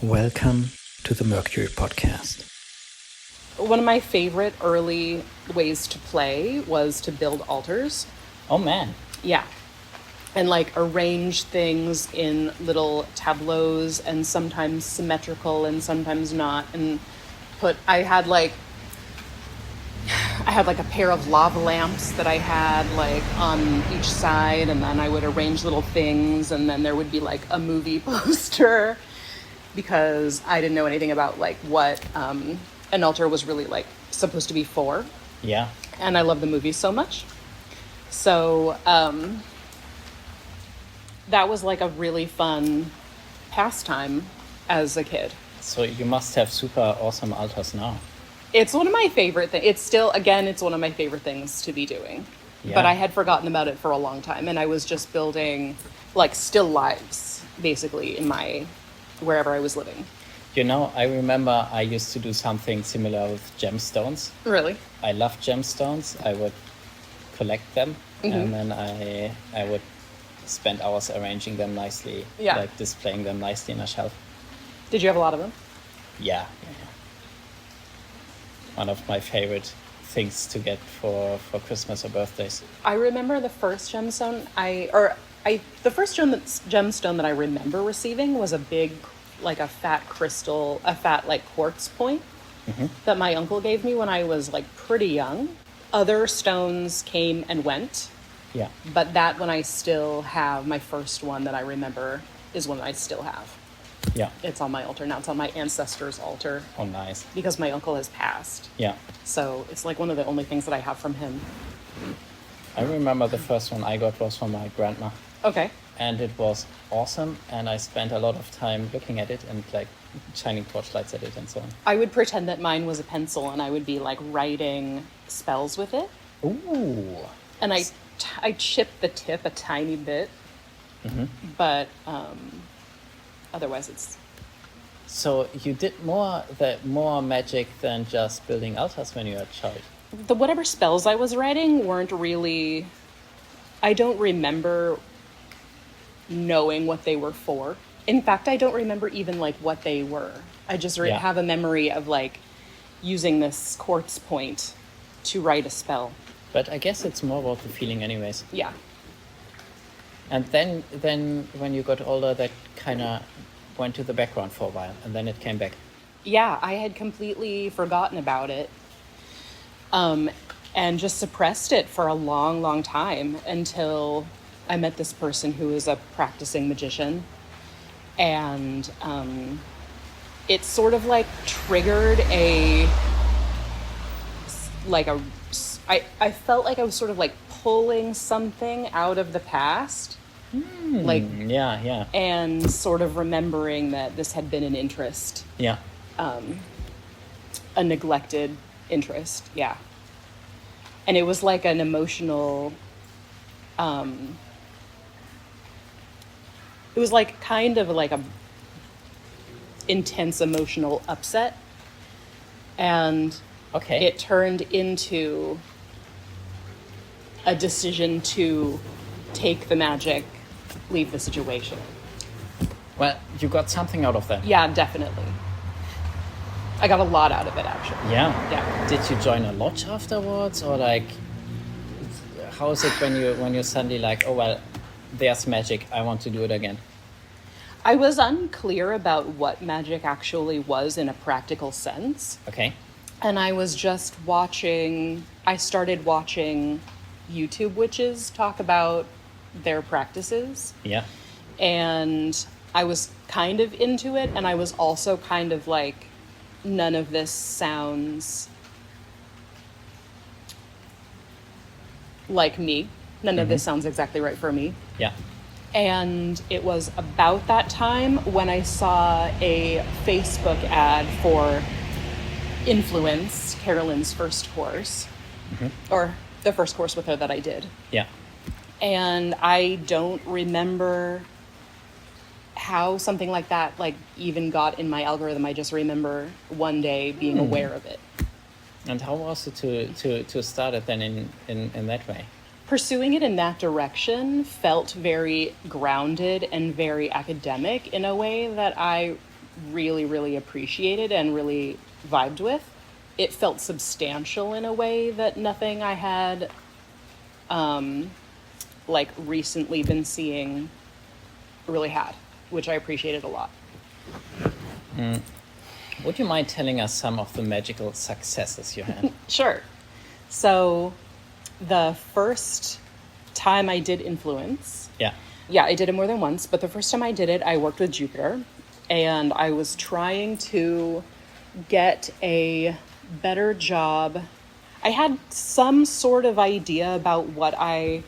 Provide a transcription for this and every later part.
Welcome to the Mercury Podcast. One of my favorite early ways to play was to build altars. Oh man. Yeah. And like arrange things in little tableaus and sometimes symmetrical and sometimes not. And I had like a pair of lava lamps that I had like on each side, and then I would arrange little things, and then there would be like a movie poster because I didn't know anything about like what an altar was really like supposed to be for. Yeah. And I love the movie so much. So that was like a really fun pastime as a kid. So you must have super awesome altars now. It's one of my favorite things. It's one of my favorite things to be doing. Yeah. But I had forgotten about it for a long time, and I was just building like still lives basically in wherever I was living. You know, I remember I used to do something similar with gemstones. Really? I love gemstones. I would collect them, and then I would spend hours arranging them nicely, like displaying them nicely in a shelf. Did you have a lot of them? Yeah. One of my favorite things to get for Christmas or birthdays. I remember the first gemstone gemstone that I remember receiving was a big, like a fat crystal, a fat like quartz point that my uncle gave me when I was like pretty young. Other stones came and went. Yeah. But that one I still have, my first one that I remember is one that I still have. Yeah. It's on my altar now. It's on my ancestor's altar. Oh, nice. Because my uncle has passed. Yeah. So it's like one of the only things that I have from him. I remember the first one I got was from my grandma. Okay. And it was awesome, and I spent a lot of time looking at it and like shining torchlights at it and so on. I would pretend that mine was a pencil, and I would be like writing spells with it. Ooh. And I chipped the tip a tiny bit, but otherwise it's... So you did more magic than just building altars when you were a child. Whatever spells I was writing weren't really... I don't remember knowing what they were for. In fact, I don't remember even like what they were. I just have a memory of like using this quartz point to write a spell. But I guess it's more about the feeling anyways. Yeah. And then when you got older, that kind of went to the background for a while, and then it came back. Yeah, I had completely forgotten about it. And just suppressed it for a long, long time until I met this person who is a practicing magician. And it sort of like triggered I felt like I was sort of like pulling something out of the past. Yeah. And sort of remembering that this had been an interest. Yeah. A neglected interest, yeah. And it was like an emotional... it was like kind of like a intense emotional upset. And it turned into a decision to take the magic, leave the situation. Well, you got something out of that. Yeah, definitely. I got a lot out of it, actually. Yeah. Did you join a lodge afterwards, or like, how is it when you suddenly like, oh well, there's magic, I want to do it again? I was unclear about what magic actually was in a practical sense. Okay. And I was just I started watching YouTube witches talk about their practices. Yeah. And I was kind of into it, and I was also kind of like, none of this sounds like me. None of this sounds exactly right for me. Yeah. And it was about that time when I saw a Facebook ad for Influence, Carolyn's first course, or the first course with her that I did. Yeah. And I don't remember how something like that like even got in my algorithm. I just remember one day being aware of it. And how was it to start it then in that way? Pursuing it in that direction felt very grounded and very academic in a way that I really, really appreciated and really vibed with. It felt substantial in a way that nothing I had recently been seeing really had, which I appreciated a lot. Would you mind telling us some of the magical successes you had? Sure. So the first time I did influence, yeah, I did it more than once, but the first time I did it, I worked with Jupiter, and I was trying to get a better job. I had some sort of idea about what I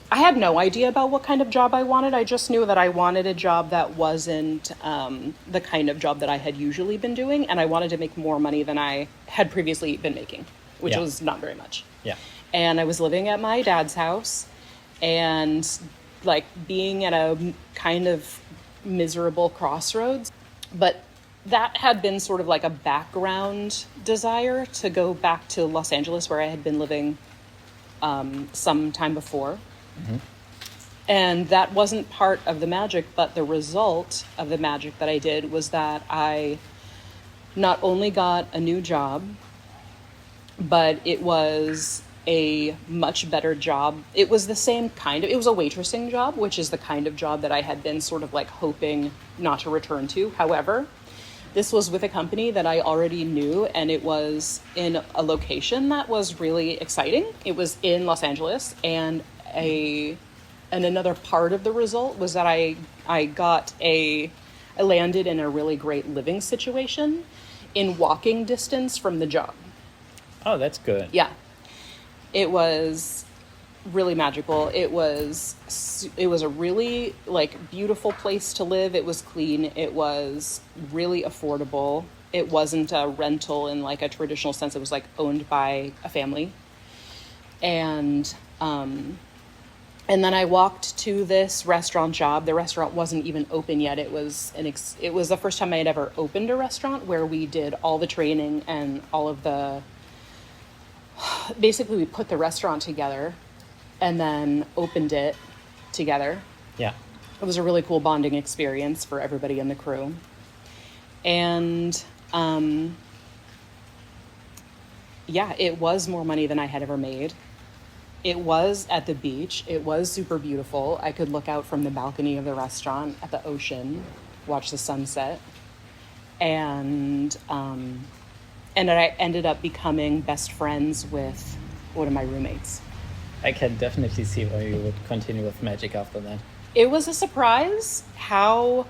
had no idea about what kind of job I wanted. I just knew that I wanted a job that wasn't the kind of job that I had usually been doing, and I wanted to make more money than I had previously been making, which was not very much. Yeah. And I was living at my dad's house and like being at a kind of miserable crossroads. But that had been sort of like a background desire to go back to Los Angeles, where I had been living some time before. Mm-hmm. And that wasn't part of the magic, but the result of the magic that I did was that I not only got a new job, but it was a much better job. It was the same kind of, it was a waitressing job, which is the kind of job that I had been sort of like hoping not to return to. However, this was with a company that I already knew, and it was in a location that was really exciting. It was in Los Angeles, and another part of the result was that I landed in a really great living situation in walking distance from the job. Oh, that's good. Yeah. It was really magical. It was a really like beautiful place to live. It was clean. It was really affordable. It wasn't a rental in like a traditional sense. It was like owned by a family. And then I walked to this restaurant job. The restaurant wasn't even open yet. It was the first time I had ever opened a restaurant, where we did all the training and all of the, basically we put the restaurant together and then opened it together. Yeah. It was a really cool bonding experience for everybody in the crew. And it was more money than I had ever made. It was at the beach. It was super beautiful. I could look out from the balcony of the restaurant at the ocean, watch the sunset. And I ended up becoming best friends with one of my roommates. I can definitely see why you would continue with magic after that. It was a surprise how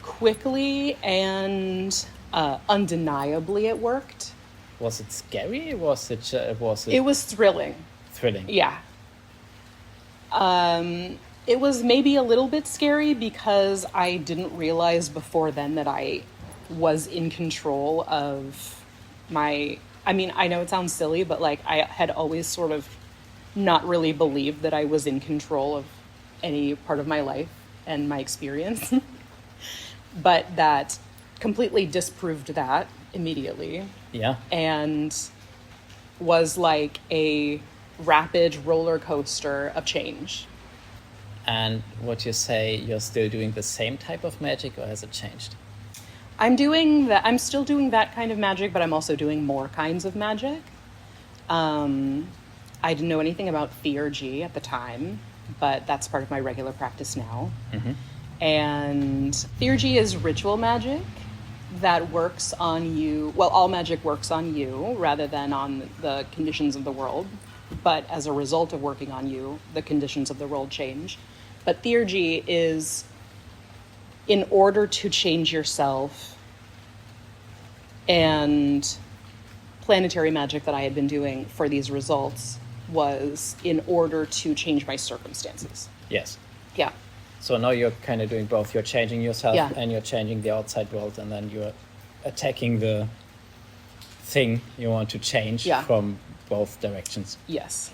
quickly and undeniably it worked. Was it scary? It was thrilling. Thrilling. Yeah. It was maybe a little bit scary because I didn't realize before then that I was in control of I know it sounds silly, but like I had always sort of not really believed that I was in control of any part of my life and my experience. But that completely disproved that immediately. Yeah. And was like a rapid roller coaster of change. And would you say you're still doing the same type of magic, or has it changed? I'm still doing that kind of magic, but I'm also doing more kinds of magic. I didn't know anything about theurgy at the time, but that's part of my regular practice now. Mm-hmm. And theurgy is ritual magic that works on you. Well, all magic works on you rather than on the conditions of the world. But as a result of working on you, the conditions of the world change. But theurgy is in order to change yourself, and planetary magic that I had been doing for these results was in order to change my circumstances. Yes. Yeah. So now you're kind of doing both. You're changing yourself, yeah, and you're changing the outside world, and then you're attacking the thing you want to change, yeah, from both directions. Yes.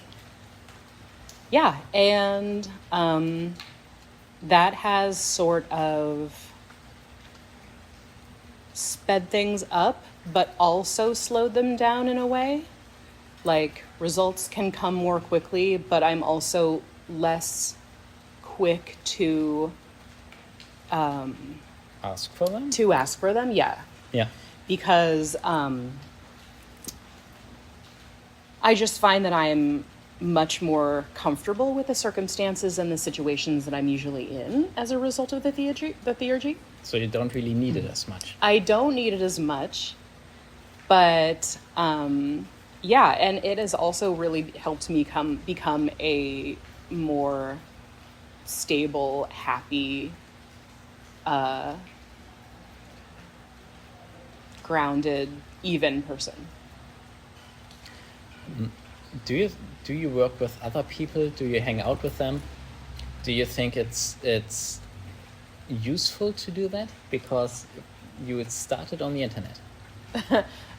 Yeah, and that has sort of sped things up, but also slowed them down in a way. Like, results can come more quickly, but I'm also less quick to ask for them? To ask for them, yeah. Yeah. Because I just find that I'm much more comfortable with the circumstances and the situations that I'm usually in as a result of the theurgy. So you don't really need it as much. I don't need it as much, but yeah, and it has also really helped me become a more stable, happy, grounded, even person. Do you work with other people? Do you hang out with them? Do you think it's useful to do that because you started on the internet?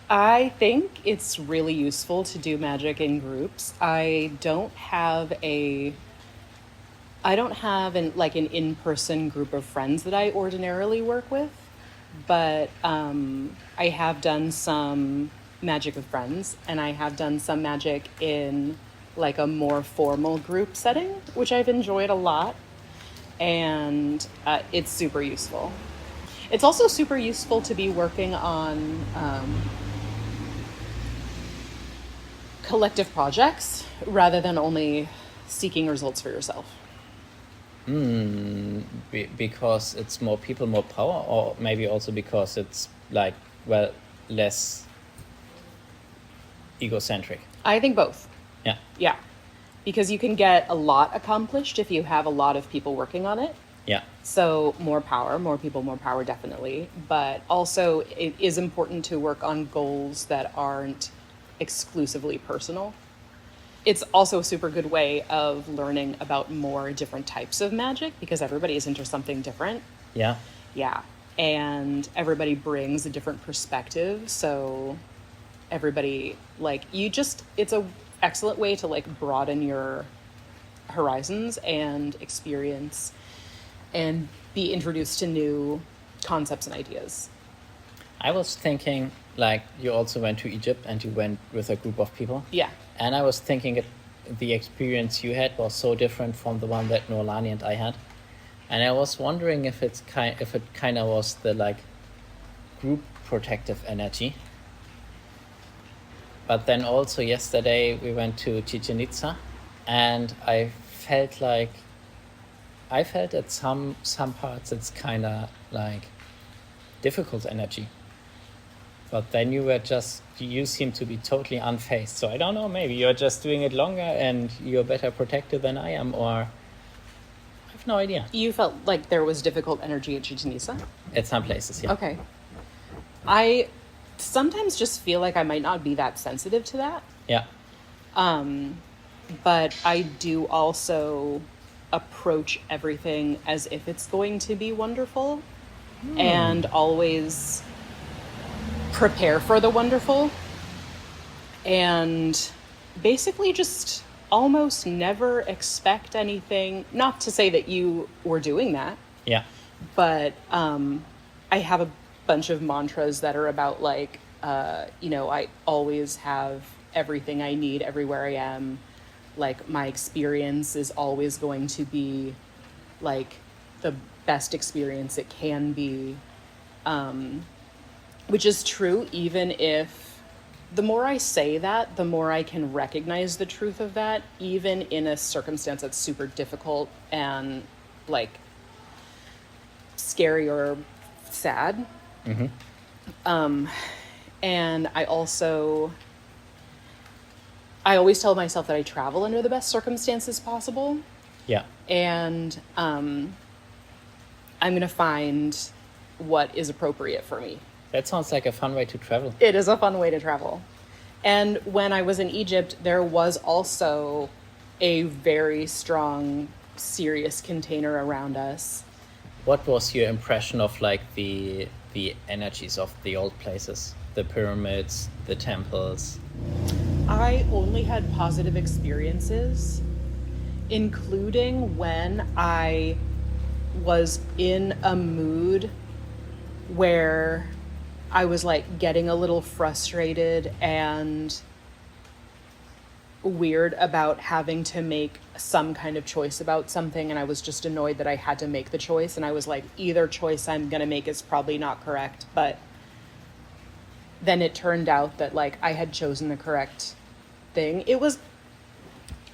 I think it's really useful to do magic in groups. I don't have an in-person group of friends that I ordinarily work with, but I have done some magic with friends, and I have done some magic in like a more formal group setting, which I've enjoyed a lot, and it's super useful. It's also super useful to be working on collective projects rather than only seeking results for yourself. Because it's more people, more power, or maybe also because it's like, well, less egocentric? I think both. Yeah. Yeah. Because you can get a lot accomplished if you have a lot of people working on it. Yeah. So more power, more people, more power, definitely. But also it is important to work on goals that aren't exclusively personal. It's also a super good way of learning about more different types of magic because everybody is into something different. Yeah. Yeah. And everybody brings a different perspective. So everybody, it's a excellent way to like broaden your horizons and experience and be introduced to new concepts and ideas. I was thinking, like, you also went to Egypt and you went with a group of people. Yeah. And I was thinking the experience you had was so different from the one that Noelani and I had. And I was wondering if it kind of was the like group protective energy. But then also yesterday we went to Chichen Itza, and I felt at some parts it's kind of like difficult energy. But then you seem to be totally unfazed. So I don't know, maybe you're just doing it longer and you're better protected than I am, or I have no idea. You felt like there was difficult energy at Chichen Itza? At some places, yeah. Okay. I sometimes just feel like I might not be that sensitive to that. Yeah. But I do also approach everything as if it's going to be wonderful and always prepare for the wonderful and basically just almost never expect anything. Not to say that you were doing that. Yeah. But I have a bunch of mantras that are about like, I always have everything I need everywhere I am. Like my experience is always going to be like the best experience it can be. Which is true, even if the more I say that, the more I can recognize the truth of that, even in a circumstance that's super difficult and like scary or sad. Mm-hmm. And I always tell myself that I travel under the best circumstances possible. Yeah. And I'm going to find what is appropriate for me. That sounds like a fun way to travel. It is a fun way to travel. And when I was in Egypt, there was also a very strong, serious container around us. What was your impression of like the energies of the old places? The pyramids, the temples? I only had positive experiences, including when I was in a mood where I was like getting a little frustrated and weird about having to make some kind of choice about something, and I was just annoyed that I had to make the choice, and I was like, either choice I'm gonna make is probably not correct. But then it turned out that like I had chosen the correct thing.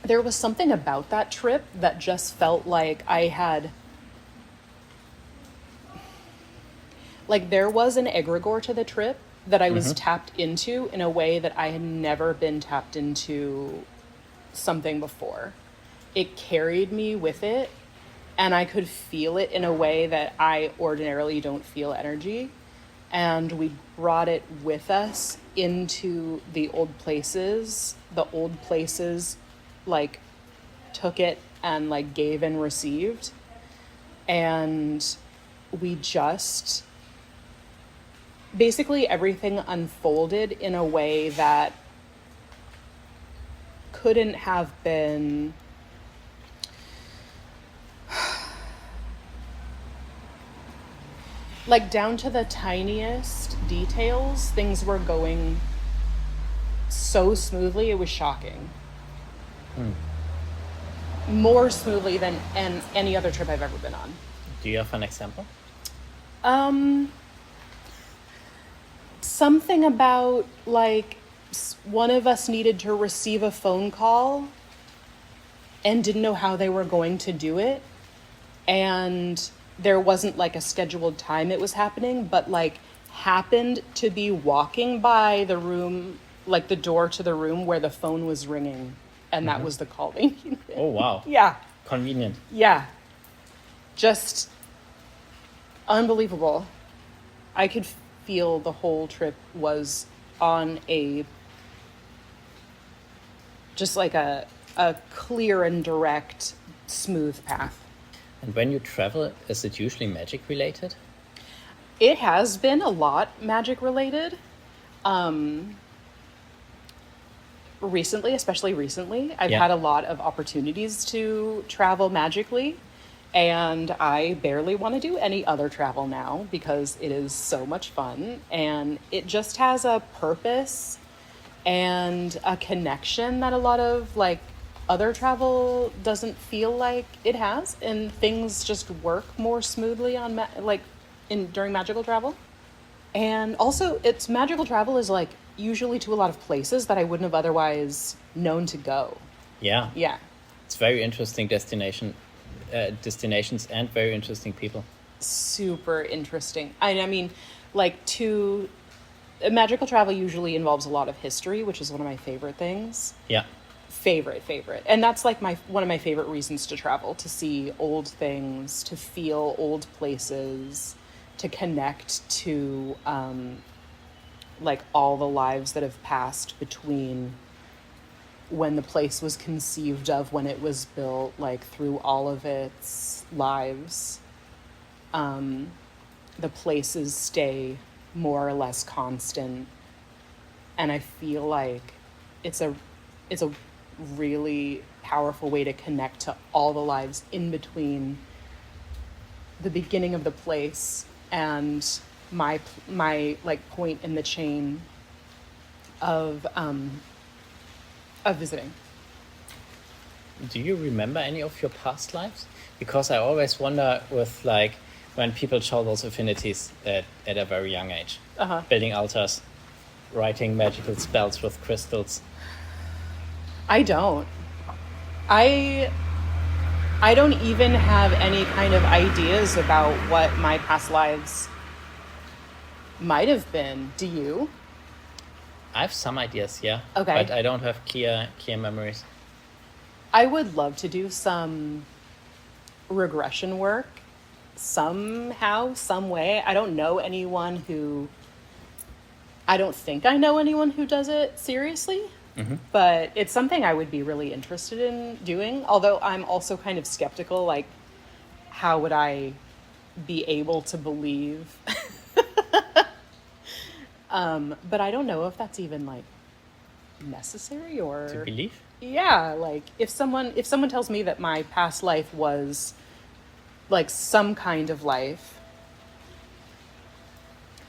There was something about that trip that just felt like I had, like there was an egregore to the trip that I was tapped into in a way that I had never been tapped into something before. It carried me with it, and I could feel it in a way that I ordinarily don't feel energy. And we brought it with us into the old places. The old places like took it and like gave and received. And we just basically everything unfolded in a way that couldn't have been like down to the tiniest details. Things were going so smoothly, it was shocking. More smoothly than any other trip I've ever been on. Do you have an example? Something about like one of us needed to receive a phone call and didn't know how they were going to do it, and there wasn't like a scheduled time it was happening, but like happened to be walking by the room, like the door to the room where the phone was ringing, and that was the call they needed. Oh wow. Yeah. Convenient. Yeah. Just unbelievable. I could feel the whole trip was on a just like a clear and direct, smooth path. And when you travel, is it usually magic related? It has been a lot magic related. Especially recently, I've had a lot of opportunities to travel magically, and I barely want to do any other travel now because it is so much fun, and it just has a purpose and a connection that a lot of like other travel doesn't feel like it has, and things just work more smoothly on during magical travel. And also, it's magical travel is like usually to a lot of places that I wouldn't have otherwise known to go. Yeah. Yeah. It's very interesting destinations and very interesting people. Super interesting. I mean, like magical travel usually involves a lot of history, which is one of my favorite things. Yeah. Favorite. And that's like one of my favorite reasons to travel, to see old things, to feel old places, to connect to like all the lives that have passed between when the place was conceived of, when it was built, like through all of its lives. The places stay more or less constant, and I feel like it's a really powerful way to connect to all the lives in between the beginning of the place and my like point in the chain of visiting. Do you remember any of your past lives? Because I always wonder with like when people show those affinities at a very young age, building altars, writing magical spells with crystals. I don't. I don't even have any kind of ideas about what my past lives might have been. Do you? I have some ideas, yeah. Okay. But I don't have clear memories. I would love to do some regression work somehow, some way. I don't think I know anyone who does it seriously. But it's something I would be really interested in doing, although I'm also kind of skeptical, like, how would I be able to believe? But I don't know if that's even, like, necessary or... To believe? Yeah, like, if someone tells me that my past life was, like, some kind of life,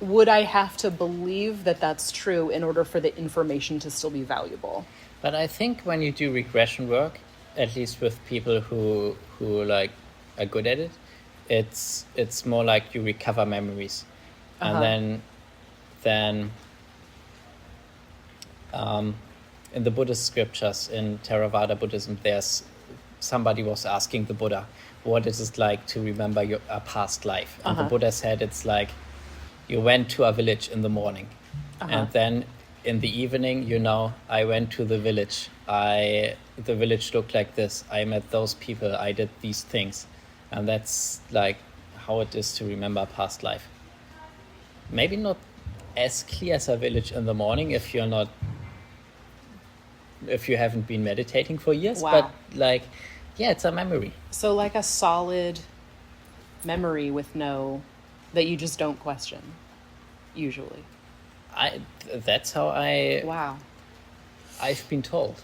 would I have to believe that that's true in order for the information to still be valuable? But I think when you do regression work, at least with people who like are good at it, it's more like you recover memories, and then in the Buddhist scriptures in Theravada Buddhism, there's somebody was asking the Buddha, what is it like to remember a past life? And the Buddha said it's like you went to a village in the morning, and then in the evening, I went to the village. The village looked like this. I met those people. I did these things. And that's like how it is to remember a past life. Maybe not as clear as a village in the morning if you haven't been meditating for years. Wow. But like, yeah, it's a memory. So like a solid memory that you just don't question, usually. That's how Wow. I've been told.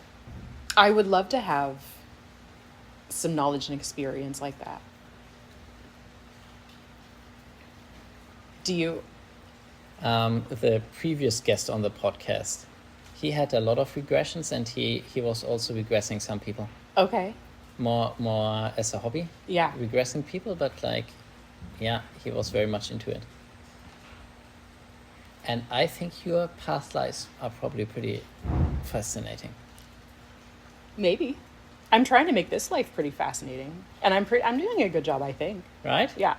I would love to have some knowledge and experience like that. Do you? The previous guest on the podcast, he had a lot of regressions, and he was also regressing some people. Okay. More as a hobby. Yeah. Regressing people, but like, yeah, he was very much into it. And I think your past lives are probably pretty fascinating. Maybe. I'm trying to make this life pretty fascinating, and I'm doing a good job, I think. Right? Yeah.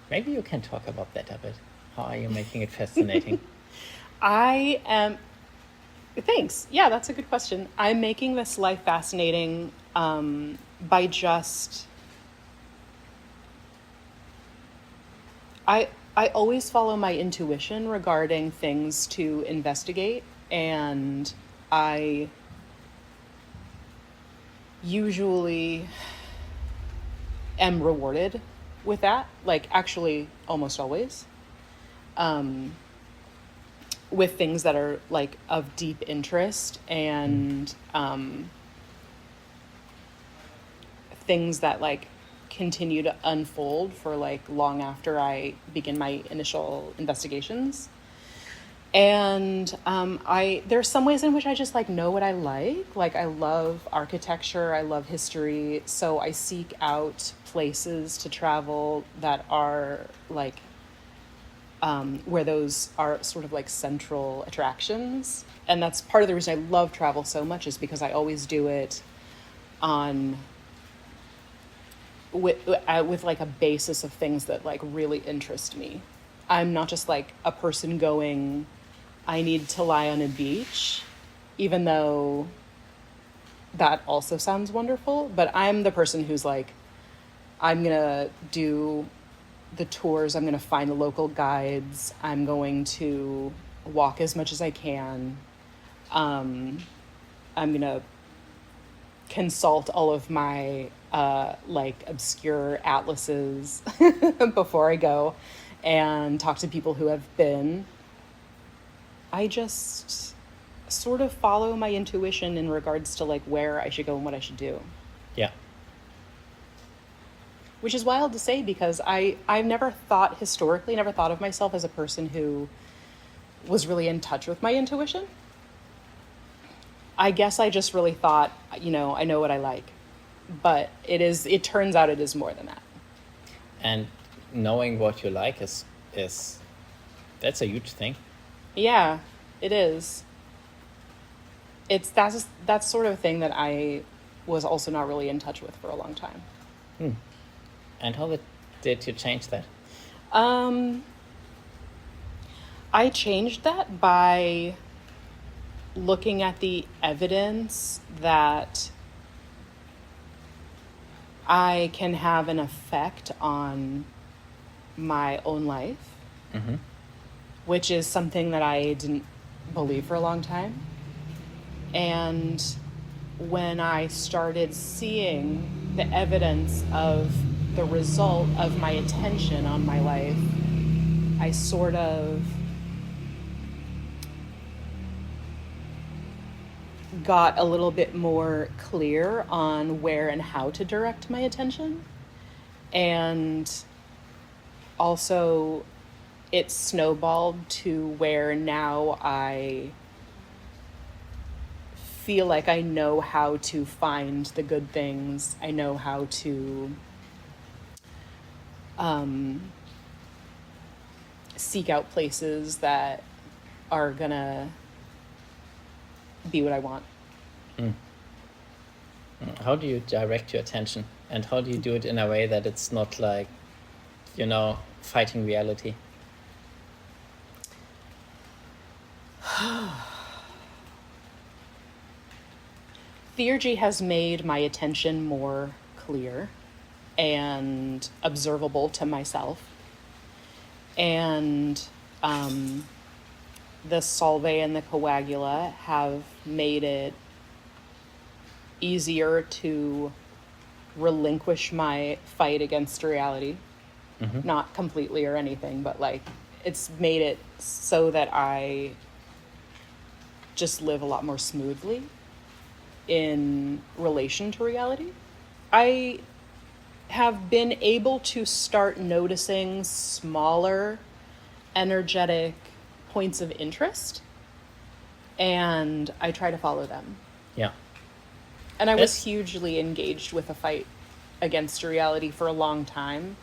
Maybe you can talk about that a bit. How are you making it fascinating? I am. Thanks. Yeah, that's a good question. I'm making this life fascinating by just. I always follow my intuition regarding things to investigate, and I usually am rewarded with that, like actually almost always, with things that are like of deep interest and things that like continue to unfold for like long after I begin my initial investigations. And there's some ways in which I just like know what I like. Like I love architecture, I love history, so I seek out places to travel that are like where those are sort of like central attractions. And that's part of the reason I love travel so much, is because I always do it with like a basis of things that like really interest me. I'm not just like a person going, I need to lie on a beach, even though that also sounds wonderful. But I'm the person who's like, I'm going to do the tours. I'm going to find the local guides. I'm going to walk as much as I can. I'm going to consult all of my like obscure atlases before I go and talk to people who have been. I just sort of follow my intuition in regards to like where I should go and what I should do. Yeah. Which is wild to say, because I've never thought of myself as a person who was really in touch with my intuition. I guess I just really thought, I know what I like. But it turns out it is more than that. And knowing what you like is that's a huge thing. Yeah, it is. That's sort of a thing that I was also not really in touch with for a long time. And how did you change that? I changed that by looking at the evidence that I can have an effect on my own life, which is something that I didn't believe for a long time. And when I started seeing the evidence of the result of my attention on my life, I sort of got a little bit more clear on where and how to direct my attention. And also it snowballed to where now I feel like I know how to find the good things. I know how to seek out places that are gonna be what I want. How do you direct your attention, and how do you do it in a way that it's not like, fighting reality? Theurgy has made my attention more clear and observable to myself. And the Solve and the Coagula have made it easier to relinquish my fight against reality. Not completely or anything, but like it's made it so that I just live a lot more smoothly in relation to reality. I have been able to start noticing smaller energetic points of interest, and I try to follow them. Yeah. And I was hugely engaged with a fight against reality for a long time,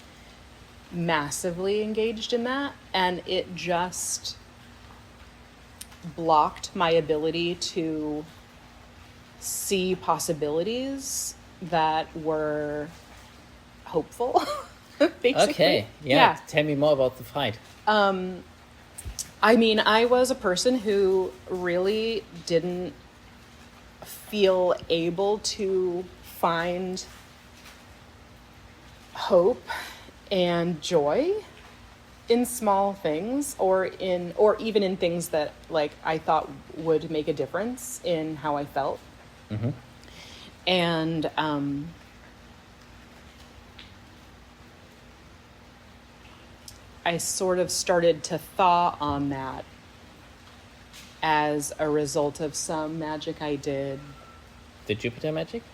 massively engaged in that, and it just blocked my ability to see possibilities that were hopeful. Basically. Okay. Yeah. Tell me more about the fight. I mean, I was a person who really didn't feel able to find hope and joy in small things, or even in things that like I thought would make a difference in how I felt. And I sort of started to thaw on that as a result of some magic I did. The Jupiter magic?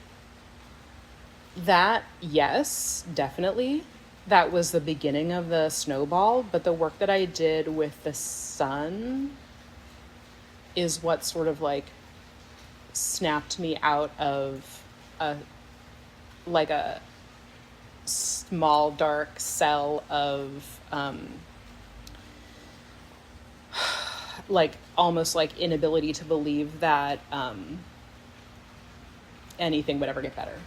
That, yes, definitely. That was the beginning of the snowball, but the work that I did with the sun is what sort of like snapped me out of a small dark cell of like almost like inability to believe that anything would ever get better.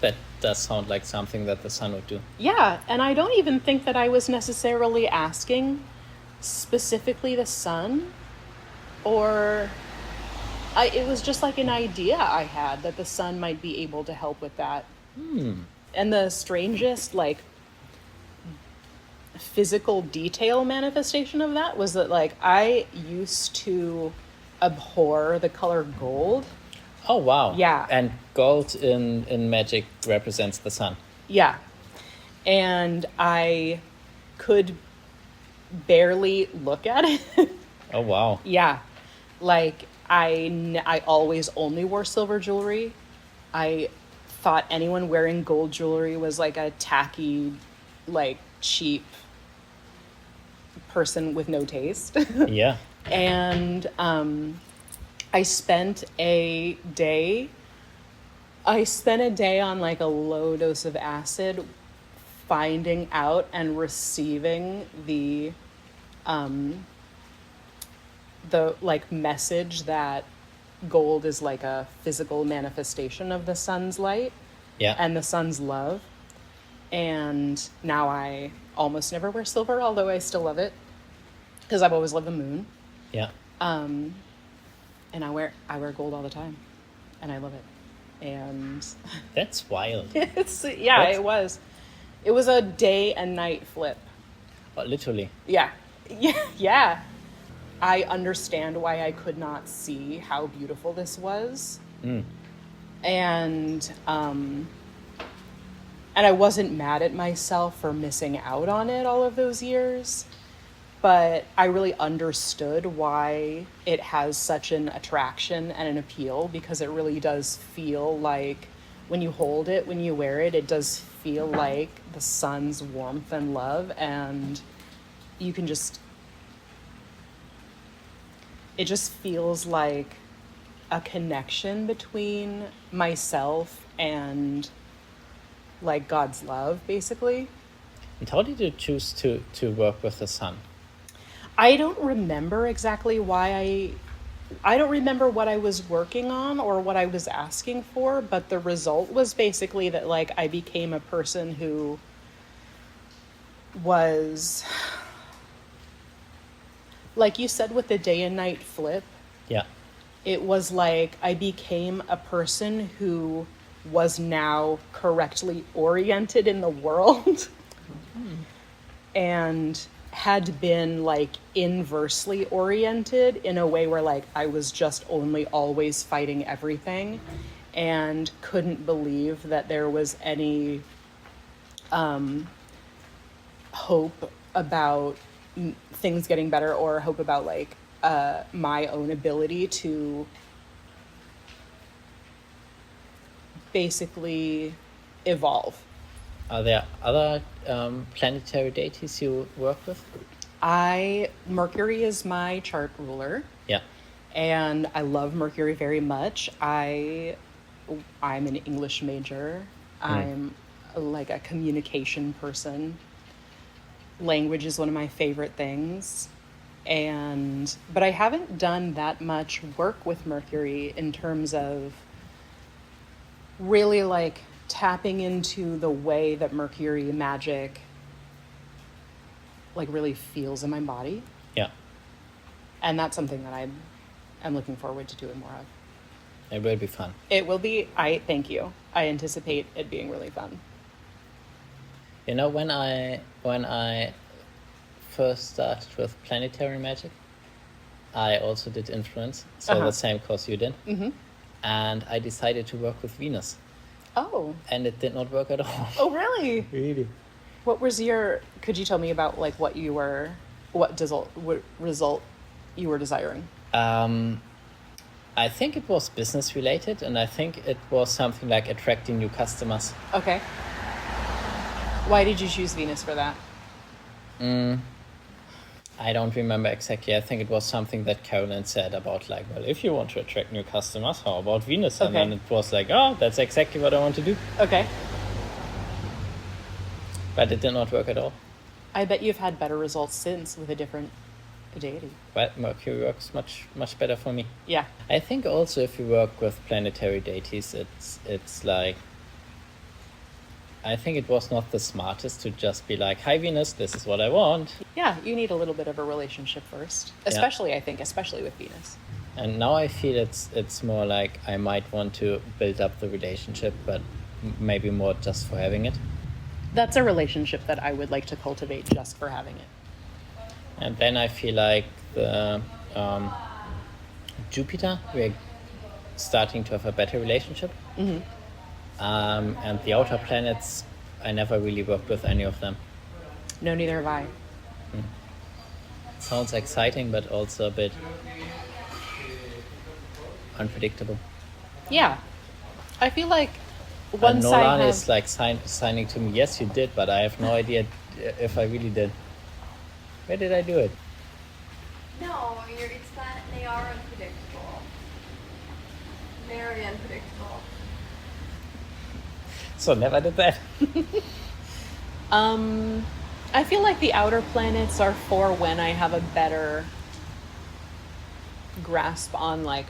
That does sound like something that the sun would do. Yeah, and I don't even think that I was necessarily asking specifically the sun, or it was just like an idea I had that the sun might be able to help with that. And the strangest like physical detail manifestation of that was that like I used to abhor the color gold. Oh, wow. Yeah. And gold in magic represents the sun. Yeah. And I could barely look at it. Oh, wow. Yeah. Like, I always only wore silver jewelry. I thought anyone wearing gold jewelry was like a tacky, like, cheap person with no taste. Yeah. And I spent a day on like a low dose of acid finding out and receiving the like message that gold is like a physical manifestation of the sun's light. Yeah. And the sun's love. And now I almost never wear silver, although I still love it because I've always loved the moon. Yeah. And I wear gold all the time, and I love it. And That's wild. it was a day and night flip. Oh, literally. Yeah. I understand why I could not see how beautiful this was. And I wasn't mad at myself for missing out on it all of those years, but I really understood why it has such an attraction and an appeal, because it really does feel like when you hold it, when you wear it, it does feel like the sun's warmth and love, and you can just, it just feels like a connection between myself and like God's love, basically. And how did you choose to work with the sun? I don't remember exactly why I don't remember what I was working on or what I was asking for, but the result was basically that like I became a person who was, like you said with the day and night flip, Yeah. it was like I became a person who was now correctly oriented in the world and had been like inversely oriented in a way where like I was just only always fighting everything and couldn't believe that there was any hope about things getting better or hope about like my own ability to basically evolve. Are there other planetary deities you work with? Mercury is my chart ruler, Yeah. and I love Mercury very much. I'm an English major. I'm like a communication person. Language is one of my favorite things. But I haven't done that much work with Mercury in terms of really like tapping into the way that Mercury magic like really feels in my body. Yeah. And that's something that I'm looking forward to doing more of. It will be fun. It will be, thank you. I anticipate it being really fun. You know, when I first started with planetary magic, I also did influence, so the same course you did. Mm-hmm. And I decided to work with Venus. Oh. And it did not work at all. Oh, really? Really? What was could you tell me about like what result you were desiring? I think it was business related, and I think it was something like attracting new customers. Okay. Why did you choose Venus for that? I don't remember exactly. I think it was something that Caylin said about like, well, if you want to attract new customers, how about Venus? And then it was like, oh, that's exactly what I want to do. Okay. But it did not work at all. I bet you've had better results since with a different deity. Well, Mercury works much better for me. Yeah. I think also if you work with planetary deities, it's like, I think it was not the smartest to just be like, hi Venus, this is what I want. Yeah, you need a little bit of a relationship first. Especially, I think, especially with Venus. And now I feel it's more like I might want to build up the relationship, but maybe more just for having it. That's a relationship that I would like to cultivate just for having it. And then I feel like the Jupiter, we're starting to have a better relationship. Mm-hmm. And the outer planets, I never really worked with any of them. No, neither have I. Sounds exciting, but also a bit unpredictable. Yeah. I feel like once I Noelani have... is like signing to me, yes, you did, but I have no idea if I really did. Where did I do it? No, it's that they are unpredictable. Very unpredictable. So never did that. I feel like the outer planets are for when I have a better grasp on like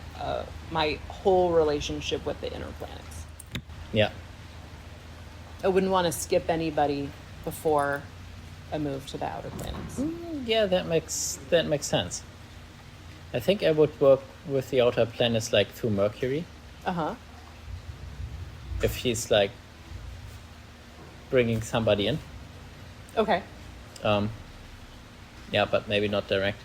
my whole relationship with the inner planets. Yeah. I wouldn't want to skip anybody before a move to the outer planets. Yeah, that makes sense. I think I would work with the outer planets like through Mercury. Uh-huh. If he's like bringing somebody in. Okay. Yeah, but maybe not direct.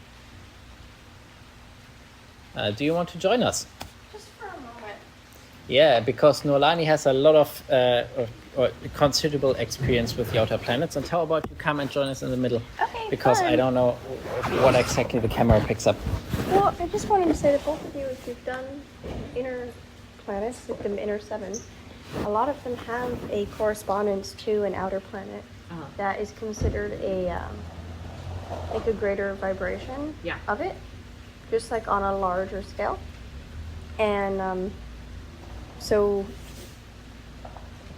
Do you want to join us? Just for a moment. Yeah, because Noelani has a lot of or considerable experience with the outer planets. And how about you come and join us in the middle? Okay, Because fun. I don't know what exactly the camera picks up. Well, I just wanted to say that both of you, if you've done inner planets, like the inner seven, A lot of them have a correspondence to an outer planet Uh-huh. that is considered like a greater vibration Yeah. of it, just like on a larger scale. And so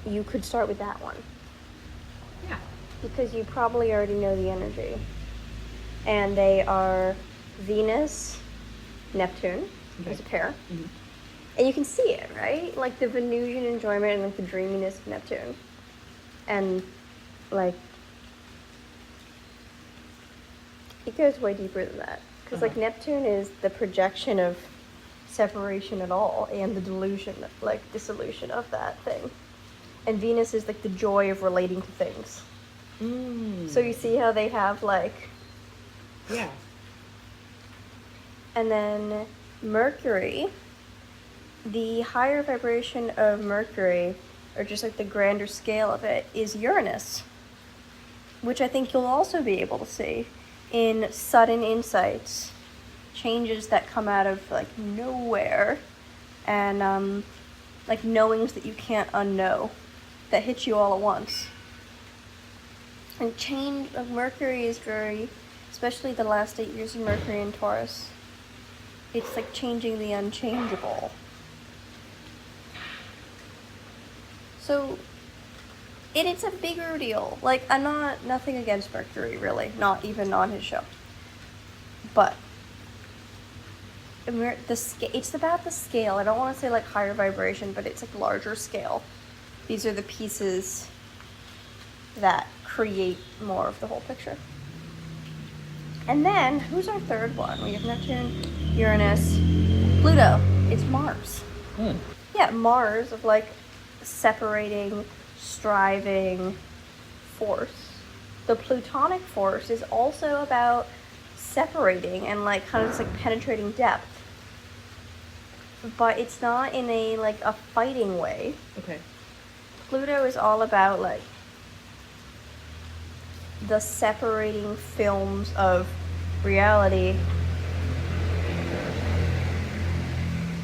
you could start with that one Yeah. because you probably already know the energy. And they are Venus, Neptune as a pair. Mhm. And you can see it, right? Like the Venusian enjoyment and like the dreaminess of Neptune. And like it goes way deeper than that. Because like Neptune is the projection of separation at all and the delusion, like dissolution of that thing. And Venus is like the joy of relating to things. So you see how they have like... Yeah. And then Mercury, the higher vibration of Mercury, or just like the grander scale of it, is Uranus, which I think you'll also be able to see in sudden insights, changes that come out of like nowhere, and like knowings that you can't unknow, that hit you all at once. And change of Mercury is very, especially the last 8 years of Mercury in Taurus, it's like changing the unchangeable. So it's a bigger deal. Like, I'm nothing against Mercury, really, not even on his show. But it's about the scale. I don't want to say like higher vibration, but it's like larger scale. These are the pieces that create more of the whole picture. And then, who's our third one? We have Neptune, Uranus, Pluto. It's Mars. Yeah, Mars of like separating, striving force. The Plutonic force is also about separating and like kind of just like penetrating depth. But it's not in a like a fighting way. Okay. Pluto is all about like the separating films of reality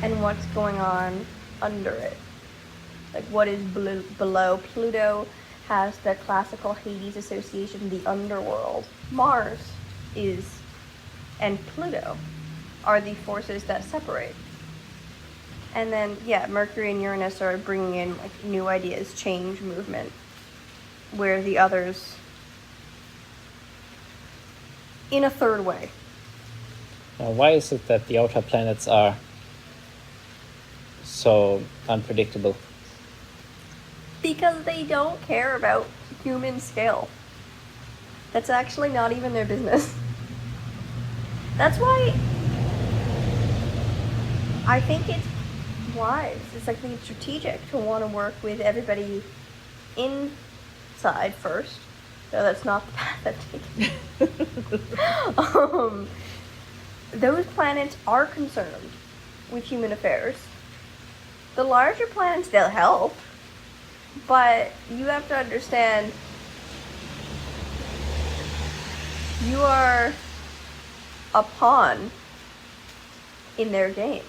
and what's going on under it. Like what is below. Pluto has the classical Hades association, the underworld. Mars and Pluto are the forces that separate. And then, yeah, Mercury and Uranus are bringing in like new ideas, change, movement, where the others in a third way. Now, why is it that the outer planets are so unpredictable? Because they don't care about human scale. That's actually not even their business. That's why I think it's wise. It's like it's strategic to want to work with everybody inside first. No, that's not the path I've taken. Those planets are concerned with human affairs. The larger planets, they'll help. But you have to understand, you are a pawn in their game.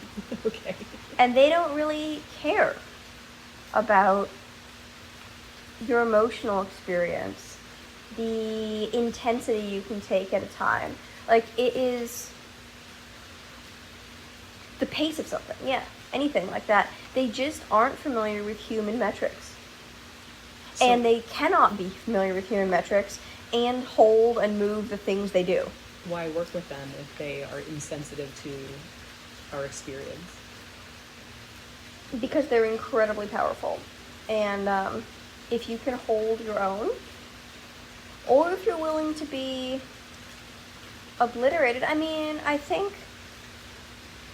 Okay. And they don't really care about your emotional experience, the intensity you can take at a time. Like, it is the pace of something, yeah, anything like that. They just aren't familiar with human metrics. And they cannot be familiar with human metrics and hold and move the things they do. Why work with them if they are insensitive to our experience? Because they're incredibly powerful. And if you can hold your own, or if you're willing to be obliterated, I mean, I think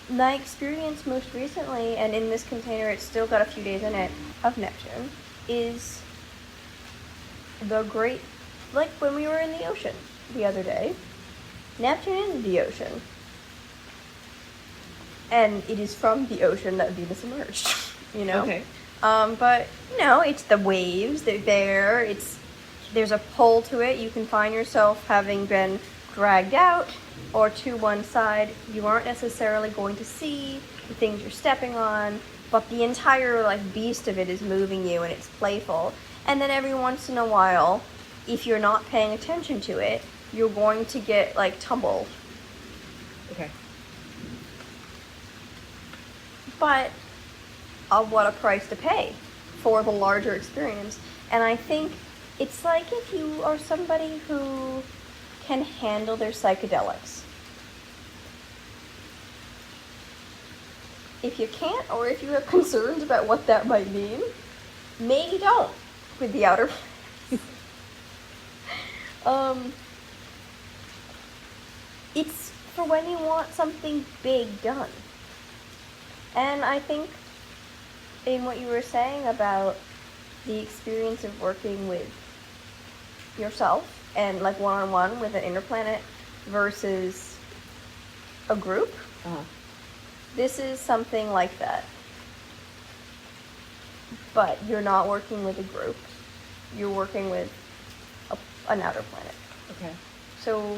my experience most recently, and in this container it's still got a few days in it, of Neptune, is the great, like when we were in the ocean the other day. Neptune is the ocean. And it is from the ocean that Venus emerged, you know? Okay. But, you know, it's the waves, they're there, there's a pull to it. You can find yourself having been dragged out or to one side. You aren't necessarily going to see the things you're stepping on. but the entire like beast of it is moving you and it's playful. And then every once in a while, if you're not paying attention to it, you're going to get like tumbled. Okay. But what a price to pay for the larger experience. And I think it's like if you are somebody who can handle their psychedelics. If you can't, or if you have concerns about what that might mean, maybe don't with the outer it's for when you want something big done. And I think in what you were saying about the experience of working with yourself and like one-on-one with an inner planet versus a group, this is something like that. But you're not working with a group. You're working with an outer planet. Okay. So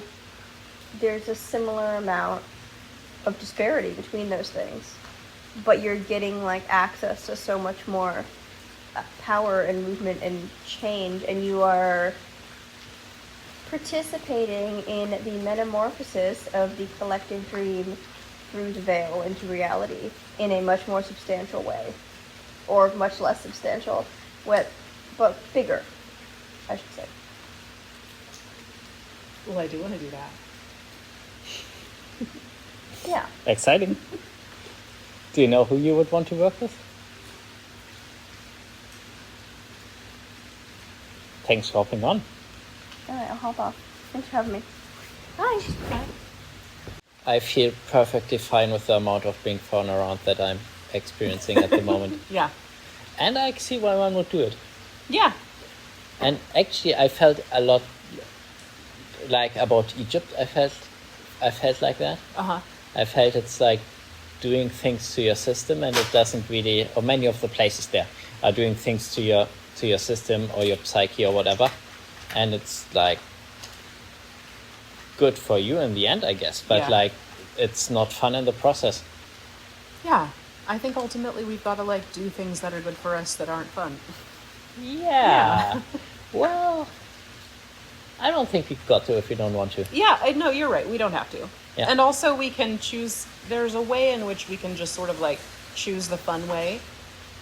there's a similar amount of disparity between those things. But you're getting like access to so much more power and movement and change, and you are participating in the metamorphosis of the collective dream through the veil into reality in a much more substantial way, or much less substantial, but bigger, I should say. Well, I do want to do that. Yeah. Exciting. Do you know who you would want to work with? Thanks for hopping on. All right, I'll hop off. Thanks for having me. Bye. Bye. I feel perfectly fine with the amount of being thrown around that I'm experiencing at the moment. Yeah. And I see why one would do it. Yeah. And actually, I felt a lot like about Egypt. I felt like that. I felt it's like doing things to your system, and it doesn't really, or many of the places there are doing things to your system or your psyche or whatever, and it's like good for you in the end, I guess, but like it's not fun in the process. Yeah. I think ultimately we've got to like do things that are good for us that aren't fun. Yeah. Well, I don't think we've got to if we don't want to. Yeah, no, you're right. We don't have to. Yeah. And also we can choose, there's a way in which we can just sort of like choose the fun way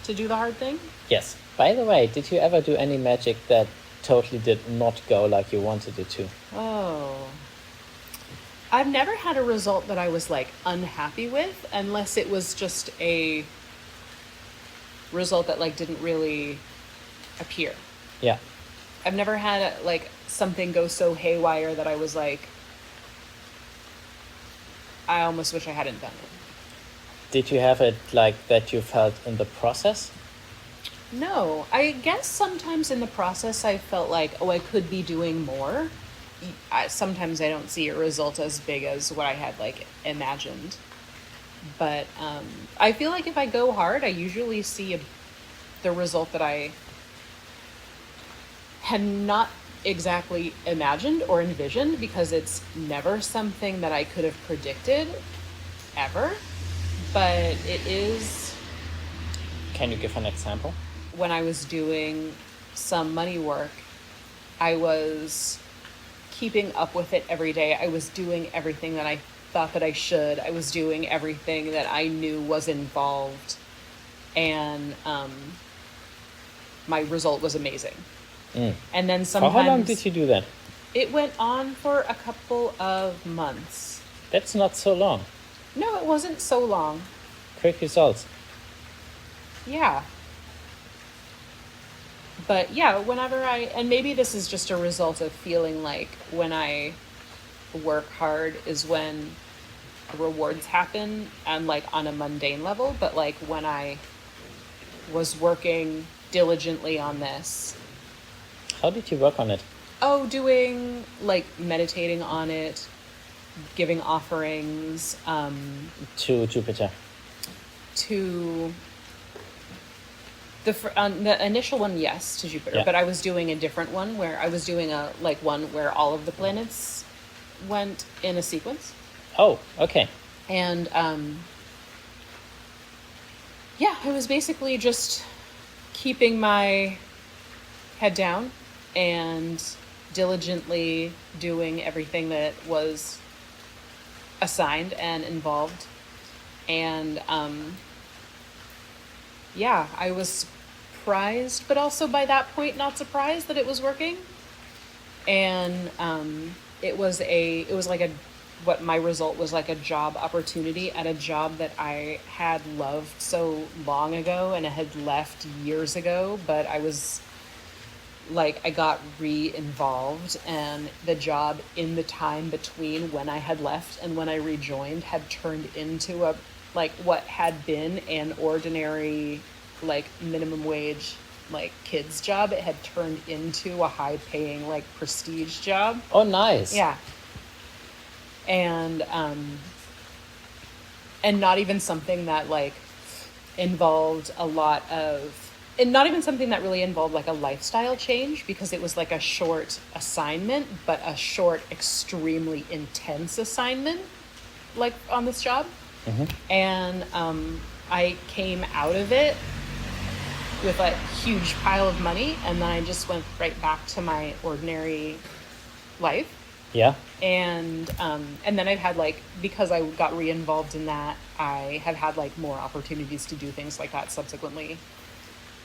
to do the hard thing. Yes. By the way, did you ever do any magic that totally did not go like you wanted it to? Oh. I've never had a result that I was like unhappy with, unless it was just a result that like didn't really appear. Yeah. I've never had like something go so haywire that I was like, I almost wish I hadn't done it. Did you have it like that you felt in the process? No, I guess sometimes in the process I felt like, oh, I could be doing more. Sometimes I don't see a result as big as what I had like imagined. But I feel like if I go hard, I usually see the result that I had not exactly imagined or envisioned, because it's never something that I could have predicted ever. But it is. Can you give an example? When I was doing some money work, I was keeping up with it every day. I was doing everything that I thought that I should. I was doing everything that I knew was involved. And my result was amazing. And then sometimes... For how long did you do that? It went on for a couple of months. That's not so long. No, it wasn't so long. Quick results. Yeah. But yeah, whenever and maybe this is just a result of feeling like when I work hard is when rewards happen, and like on a mundane level, but like when I was working diligently on this. How did you work on it? Oh, doing like meditating on it, giving offerings, To Jupiter. to the initial one, yes, to Jupiter, Yeah. but I was doing a different one where I was doing one where all of the planets went in a sequence. Oh, okay. And yeah, it was basically just keeping my head down and diligently doing everything that was assigned and involved. And yeah, I was surprised, but also by that point not surprised that it was working. And it was like a what my result was like a job opportunity at a job that I had loved so long ago and I had left years ago, but I was like, I got re-involved, and the job in the time between when I had left and when I rejoined had turned into a like what had been an ordinary like minimum wage like kids job. It had turned into a high paying like prestige job. Oh, nice. Yeah. And not even something that like involved a lot of, and not even something that really involved like a lifestyle change, because it was like a short assignment, but a short, extremely intense assignment, like on this job. And I came out of it with a huge pile of money, and then I just went right back to my ordinary life. Yeah. And then I've had like, because I got re-involved in that, I have had like more opportunities to do things like that subsequently.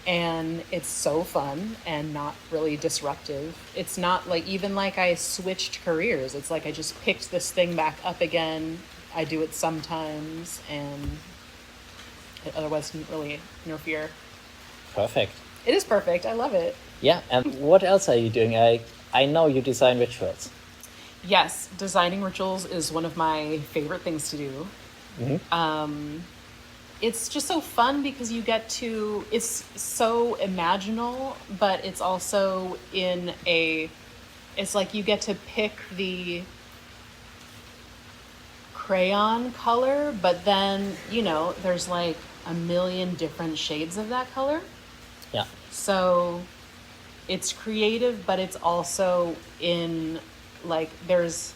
And it's so fun and not really disruptive. It's not like, even like I switched careers. It's like I just picked this thing back up again. I do it sometimes, and it otherwise didn't really interfere. Perfect. It is perfect. I love it. Yeah. And what else are you doing? I know you design rituals. Yes, designing rituals is one of my favorite things to do. It's just so fun because you get to, it's so imaginal, but it's also it's like you get to pick the crayon color, but then, you know, there's like a million different shades of that color. Yeah. So it's creative, but it's also in like, there's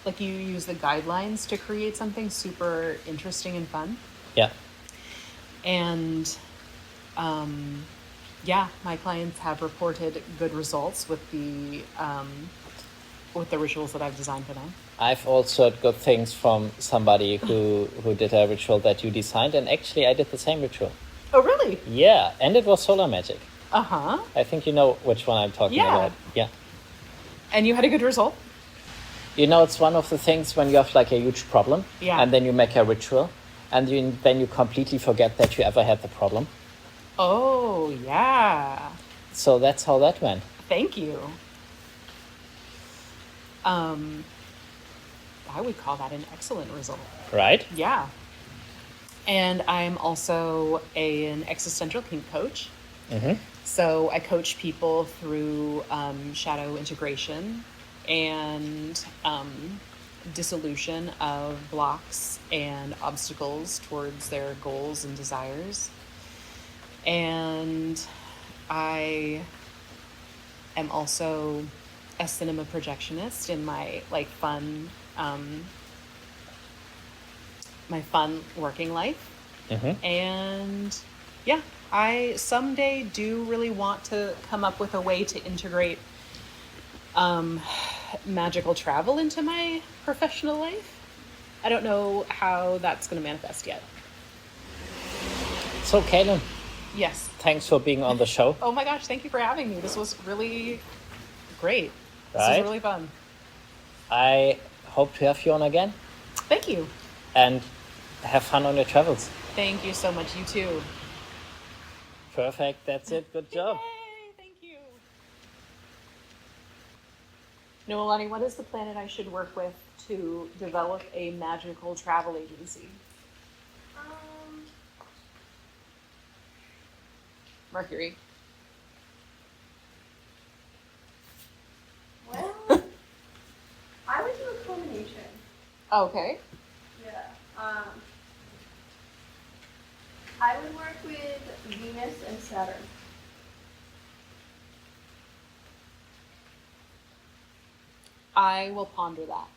like, you use the guidelines to create something super interesting and fun. Yeah. And yeah, my clients have reported good results with the rituals that I've designed for them. I've also heard good things from somebody who did a ritual that you designed, and actually I did the same ritual. Oh, really? Yeah, and it was solar magic. Uh-huh. I think you know which one I'm talking about. Yeah. And you had a good result? You know, it's one of the things when you have like a huge problem, and then you make a ritual, and then you completely forget that you ever had the problem. Oh, yeah. So that's how that went. Thank you. I would call that an excellent result. Right? Yeah. And I'm also an existential kink coach. So I coach people through shadow integration and dissolution of blocks and obstacles towards their goals and desires. And I am also a cinema projectionist in my like fun my fun working life. And yeah, I someday do really want to come up with a way to integrate magical travel into my professional life. I don't know how that's going to manifest yet. So, Caylin, Yes. thanks for being on the show. Oh my gosh, thank you for having me. This was really great. This Right? was really fun. I hope to have you on again, Thank you. and have fun on your travels. Thank you so much. You too. Perfect. That's it. Good job. Yay, thank you. Noelani, what is the planet I should work with to develop a magical travel agency? Mercury. Well, I would do a combination. Okay. Yeah. I would work with Venus and Saturn. I will ponder that.